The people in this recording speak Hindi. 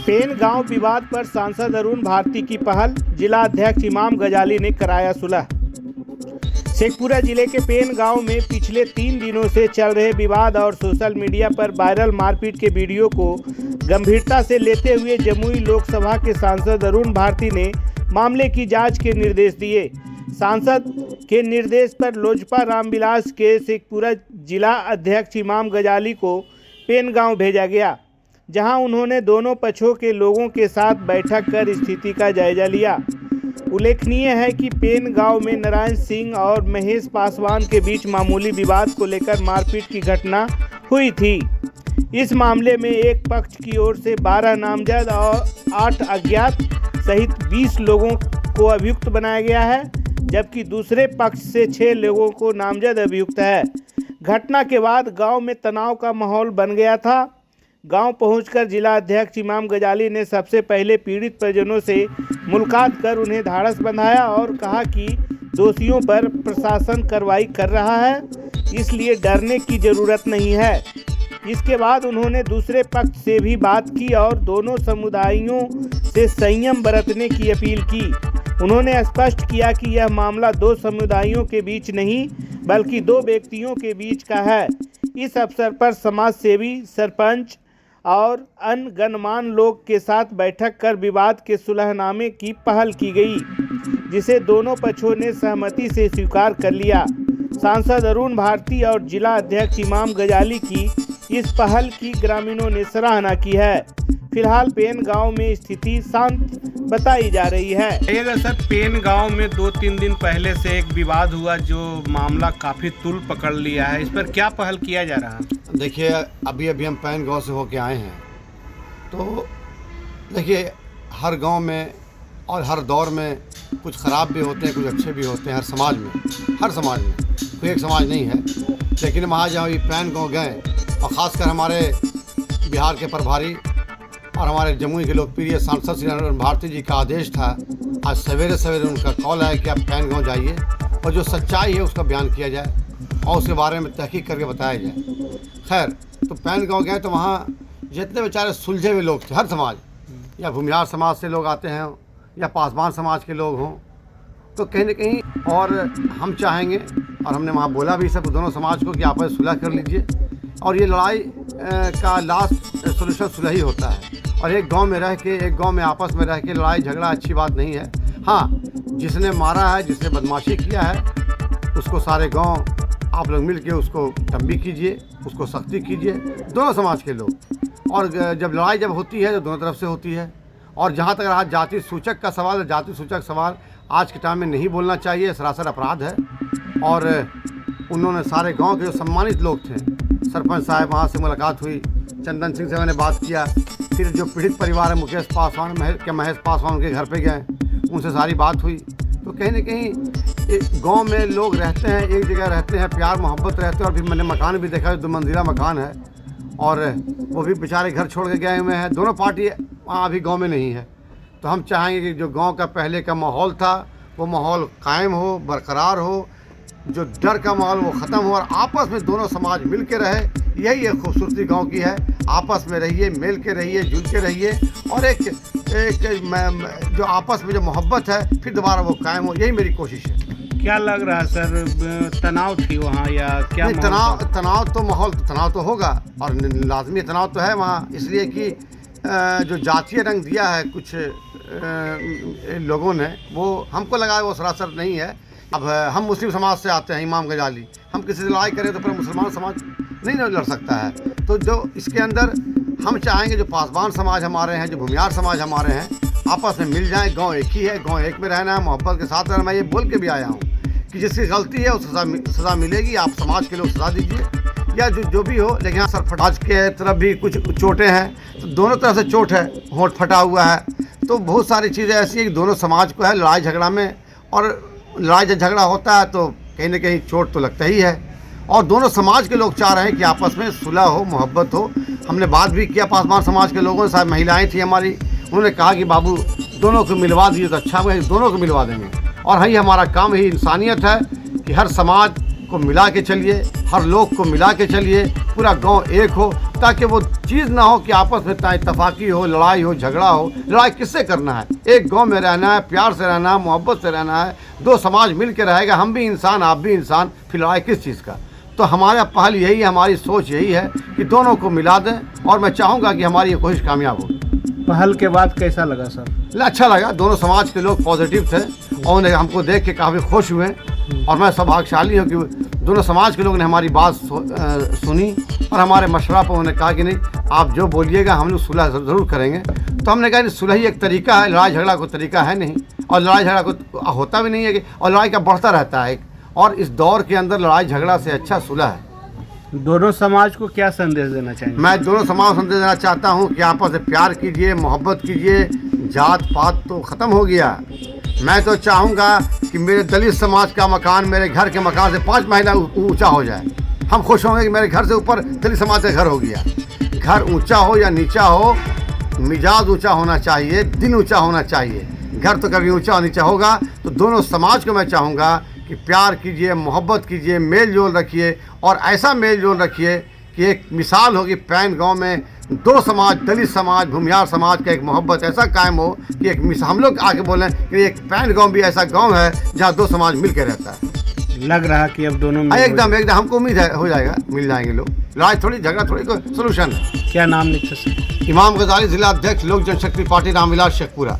पेन गांव विवाद पर सांसद अरुण भारती की पहल, जिला अध्यक्ष इमाम गजाली ने कराया सुलह। शेखपुरा जिले के पेन गांव में पिछले 3 दिनों से चल रहे विवाद और सोशल मीडिया पर वायरल मारपीट के वीडियो को गंभीरता से लेते हुए जमुई लोकसभा के सांसद अरुण भारती ने मामले की जांच के निर्देश दिए। सांसद के निर्देश पर लोजपा रामविलास के शेखपुरा जिला अध्यक्ष इमाम गजाली को पेन गांव भेजा गया, जहां उन्होंने दोनों पक्षों के लोगों के साथ बैठक कर स्थिति का जायजा लिया। उल्लेखनीय है कि पेन गांव में नारायण सिंह और महेश पासवान के बीच मामूली विवाद को लेकर मारपीट की घटना हुई थी। इस मामले में एक पक्ष की ओर से 12 नामजद और 8 अज्ञात सहित 20 लोगों को अभियुक्त बनाया गया है, जबकि दूसरे पक्ष से 6 लोगों को नामजद अभियुक्त है। घटना के बाद गांव में तनाव का माहौल बन गया था। गांव पहुंचकर जिला अध्यक्ष इमाम गजाली ने सबसे पहले पीड़ित परिजनों से मुलाकात कर उन्हें ढाढ़स बंधाया और कहा कि दोषियों पर प्रशासन कार्रवाई कर रहा है, इसलिए डरने की ज़रूरत नहीं है। इसके बाद उन्होंने दूसरे पक्ष से भी बात की और दोनों समुदायों से संयम बरतने की अपील की। उन्होंने स्पष्ट किया कि यह मामला 2 समुदायों के बीच नहीं बल्कि 2 व्यक्तियों के बीच का है। इस अवसर पर समाज सेवी, सरपंच और अन्य गणमान्य लोग के साथ बैठक कर विवाद के सुलहनामे की पहल की गई, जिसे दोनों पक्षों ने सहमति से स्वीकार कर लिया। सांसद अरुण भारती और जिला अध्यक्ष इमाम गजाली की इस पहल की ग्रामीणों ने सराहना की है। फिलहाल पेन गांव में स्थिति शांत बताई जा रही है। सर, पेन गांव में 2-3 दिन पहले से एक विवाद हुआ जो मामला काफ़ी तूल पकड़ लिया है, इस पर क्या पहल किया जा रहा है? देखिए, अभी हम पेन गांव से होके आए हैं, तो देखिए हर गांव में और हर दौर में कुछ ख़राब भी होते हैं, कुछ अच्छे भी होते हैं। हर समाज में कोई एक समाज नहीं है। लेकिन वहाँ जहाँ ये पेन गांव गए और ख़ासकर हमारे बिहार के प्रभारी और हमारे जमुई के लोकप्रिय सांसद श्री अरुण भारती जी का आदेश था। आज सवेरे सवेरे उनका कॉल आया कि आप पेन गांव जाइए और जो सच्चाई है उसका बयान किया जाए और उसके बारे में तहकीक करके बताया जाए। खैर, तो पेन गांव गए तो वहाँ जितने बेचारे सुलझे हुए लोग थे, हर समाज, या भूमिहार समाज से लोग आते हैं या पासवान समाज के लोग हों, तो कहीं न कहीं और हम चाहेंगे और हमने वहाँ बोला भी सब दोनों समाज को कि आपस में सुलह कर लीजिए और ये लड़ाई का लास्ट सोल्यूशन सुलह ही होता है। और एक गांव में रह के, एक गांव में आपस में रह के लड़ाई झगड़ा अच्छी बात नहीं है। हाँ, जिसने मारा है, जिसने बदमाशी किया है, उसको सारे गांव आप लोग मिल के उसको तंबी कीजिए, उसको सख्ती कीजिए, दोनों समाज के लोग। और जब लड़ाई होती है तो दोनों तरफ से होती है। और जहाँ तक रहा जाति सूचक का सवाल, जाति सूचक सवाल आज के टाइम में नहीं बोलना चाहिए, सरासर अपराध है। और उन्होंने सारे गांव के जो सम्मानित लोग थे, सरपंच साहब, वहाँ से मुलाकात हुई, चंदन सिंह से मैंने बात किया। फिर जो पीड़ित परिवार है मुकेश पासवान, महेश पासवान, उनके घर पे गए, उनसे सारी बात हुई। तो कहीं न कहीं गांव में लोग रहते हैं, एक जगह रहते हैं, प्यार मोहब्बत रहते हैं। और फिर मैंने मकान भी देखा, 2 मंजिला मकान है और वो भी बेचारे घर छोड़ के गए हुए हैं। दोनों पार्टी वहाँ अभी गाँव में नहीं है। तो हम चाहेंगे कि जो गाँव का पहले का माहौल था वो माहौल कायम हो, बरकरार हो, जो डर का माहौल वो ख़त्म हो और आपस में दोनों समाज मिल के रहे। यही एक खूबसूरती गांव की है। आपस में रहिए, मिल के रहिए, जुल के रहिए और एक जो आपस में जो मोहब्बत है फिर दोबारा वो कायम हो, यही मेरी कोशिश है। क्या लग रहा है सर, तनाव थी वहाँ या क्या? तनाव तो होगा और लाजमी तनाव तो है वहाँ, इसलिए कि जो जातीय रंग दिया है कुछ लोगों ने, वो हमको लगा वो सरासर नहीं है। अब हम मुस्लिम समाज से आते हैं, इमाम गजाली, हम किसी से लड़ाई करें तो फिर मुसलमान समाज नहीं लड़ सकता है। तो जो इसके अंदर हम चाहेंगे जो पासवान समाज हमारे हैं, जो भूमिहार समाज हमारे हैं, आपस में मिल जाएं। गांव एक ही है, गांव एक में रहना है, मोहब्बत के साथ रहना। मैं ये बोल के भी आया हूँ कि जिसकी गलती है उस सज़ा मिलेगी। आप समाज के लोग सज़ा दीजिए या जो भी हो। लेकिन यहाँ सरफराज के तरफ भी कुछ चोटें हैं, तो दोनों तरफ से चोट है, होंठ फटा हुआ है। तो बहुत सारी चीज़ें ऐसी हैं कि दोनों समाज को है लड़ाई झगड़ा में, और लड़ाई झगड़ा होता है तो कहीं ना कहीं चोट तो लगता ही है। और दोनों समाज के लोग चाह रहे हैं कि आपस में सुलह हो, मोहब्बत हो। हमने बात भी किया पासवान समाज के लोगों से, महिलाएं थी हमारी, उन्होंने कहा कि बाबू दोनों को मिलवा दीजिए तो अच्छा हुआ, दोनों को मिलवा देंगे। और यही हमारा काम, ही इंसानियत है कि हर समाज को मिला के चलिए, हर लोग को मिला के चलिए, पूरा गांव एक हो। ताकि वो चीज़ ना हो कि आपस में इत्तफाकी हो, लड़ाई हो, झगड़ा हो। लड़ाई किससे करना है? एक गांव में रहना है, प्यार से रहना है, मोहब्बत से रहना है, दो समाज मिल के रहेगा, हम भी इंसान आप भी इंसान, फिर लड़ाई किस चीज़ का? तो हमारा पहल यही है, हमारी सोच यही है कि दोनों को मिला दें, और मैं चाहूँगा कि हमारी ये कोशिश कामयाब हो। पहल के बाद कैसा लगा सर? अच्छा लगा, दोनों समाज के लोग पॉजिटिव थे और उन्हें हमको देख के काफ़ी खुश हुए, और मैं सौभाग्यशाली हूँ कि दोनों समाज के लोगों ने हमारी बात सुनी और हमारे मशवरा पर उन्होंने कहा कि नहीं, आप जो बोलिएगा हम लोग सुलह ज़रूर करेंगे। तो हमने कहा सुलह ही एक तरीका है, लड़ाई झगड़ा कोई तरीका है नहीं, और लड़ाई झगड़ा को होता भी नहीं है कि, और लड़ाई का बढ़ता रहता है, और इस दौर के अंदर लड़ाई झगड़ा से अच्छा सुलह है। दोनों समाज को क्या संदेश देना चाहिए? मैं दोनों समाज को संदेश देना चाहता हूँ कि आपस में प्यार कीजिए, मोहब्बत कीजिए, जात पात तो ख़त्म हो गया। मैं तो चाहूँगा कि मेरे दलित समाज का मकान मेरे घर के मकान से 5 महिला ऊंचा हो जाए। हम खुश होंगे कि मेरे घर से ऊपर दलित समाज का घर हो गया। घर ऊंचा हो या नीचा हो, मिजाज ऊंचा होना चाहिए, दिन ऊंचा होना चाहिए। घर तो कभी ऊंचा और नीचा होगा। तो दोनों समाज को मैं चाहूँगा कि प्यार कीजिए, मोहब्बत कीजिए, मेल जोल रखिए, और ऐसा मेल जोल रखिए कि एक मिसाल होगी पैन गांव में दो समाज, दलित समाज, भूमियार समाज का एक मोहब्बत ऐसा कायम हो कि एक हम लोग आके बोलें कि एक पैन गांव भी ऐसा गांव है जहां दो समाज मिल के रहता है। लग रहा कि अब दोनों में एकदम हमको उम्मीद है हो जाएगा, मिल जाएंगे लोग। लड़ाई थोड़ी, झगड़ा थोड़ी, कोई सोल्यूशन है। क्या नाम लिखते सर? इमाम गजाली, जिला अध्यक्ष लोक जनशक्ति पार्टी, रामविलास शेखपुरा।